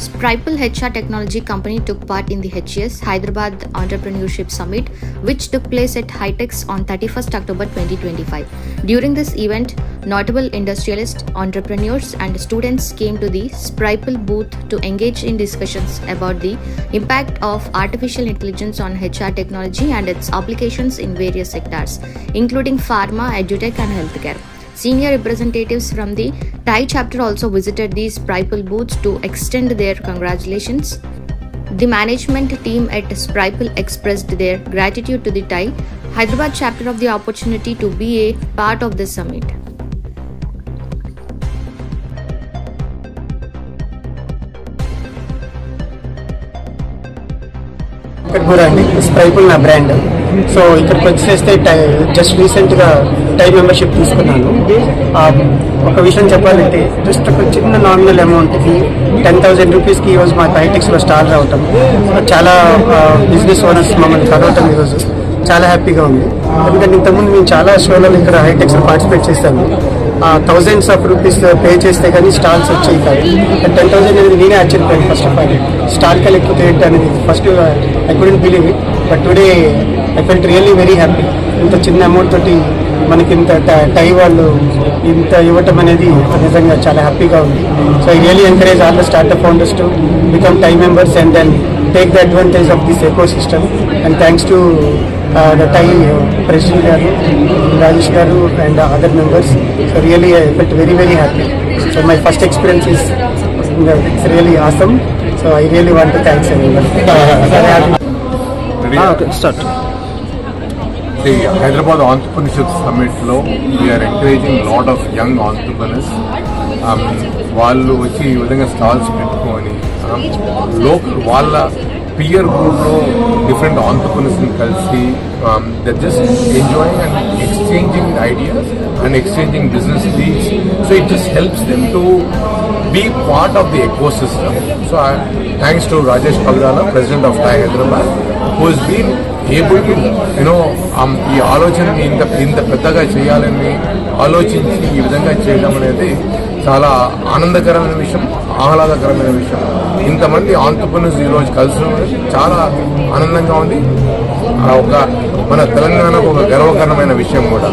Spripal HR Technology Company took part in the HES Hyderabad Entrepreneurship Summit, which took place at HITEX on 31st October 2025. During this event, notable industrialists, entrepreneurs, and students came to the Spripal booth to engage in discussions about the impact of artificial intelligence on HR technology and its applications in various sectors, including pharma, edutech, and healthcare. Senior representatives from the TIE chapter also visited the Spripal booths to extend their congratulations. The management team at Spripal expressed their gratitude to the TIE Hyderabad chapter of the opportunity to be a part of this summit. Spripal na brand. So ఇక్కడికి వచ్చేస్తే just రీసెంట్గా టై membership తీసుకున్నాను. ఒక విషయం చెప్పాలంటే just ఒక చిన్న nominal అమౌంట్కి 10,000 రూపీస్కి ఈరోజు మా హైటెక్స్లో స్టార్ రావటం, చాలా బిజినెస్ ఓనర్స్ మమ్మల్ని కలవటం ఈరోజు చాలా హ్యాపీగా ఉంది. ఎందుకంటే ఇంతకుముందు మేము చాలా షోలలో ఇక్కడ హైటెక్స్లో పార్టిసిపేట్ చేస్తాము. థౌజండ్స్ ఆఫ్ రూపీస్ పే చేస్తే కానీ స్టాల్స్ వచ్చాయి కాదు. 10,000 అనేది నేనే ఆశ్చర్యపోయాను. ఫస్ట్ ఆఫ్ ఆల్ స్టాల్ లేకపోతే ఏంటి అనేది first I couldn't believe it, but today I felt really very happy. ఇంత చిన్న అమౌంట్ తోటి మనకి ఇంత టై వాళ్ళు ఇంత ఇవ్వటం అనేది నిజంగా చాలా హ్యాపీగా ఉంది. So I really encourage all the startup founders to become TiE members and then take the advantage of this ecosystem. And thanks to the TIE President Garu, Rajesh Garu and other members. So really I felt very happy. So my first experience is it's really awesome. So I really want to thank everyone. Okay, start. The Hyderabad Entrepreneurship Summit lo we are encouraging a lot of young entrepreneurs. వాళ్ళు వచ్చి ఈ విధంగా stalls పెట్టుకొని local వాళ్ళ pear గ్రూప్లో different ఆంటర్ప్రెన్యూర్స్ని కలిసి they just enjoying and exchanging ideas and exchanging business leads. So it just helps them to be part of the ecosystem. So thanks to Rajesh Pagdala, President of TIE Hyderabad, who has been able to ఈ ఆలోచనని ఇంత పెద్దగా చేయాలని ఆలోచించి ఈ విధంగా చేయడం అనేది చాలా ఆనందకరమైన విషయం, ఆహ్లాదకరమైన విషయం. ఇంతమంది ఆంటర్ప్రెన్యూర్స్ ఈరోజు కలిసి చాలా ఆనందంగా ఉంది. మన తెలంగాణకు ఒక గర్వకారణమైన విషయం కూడా.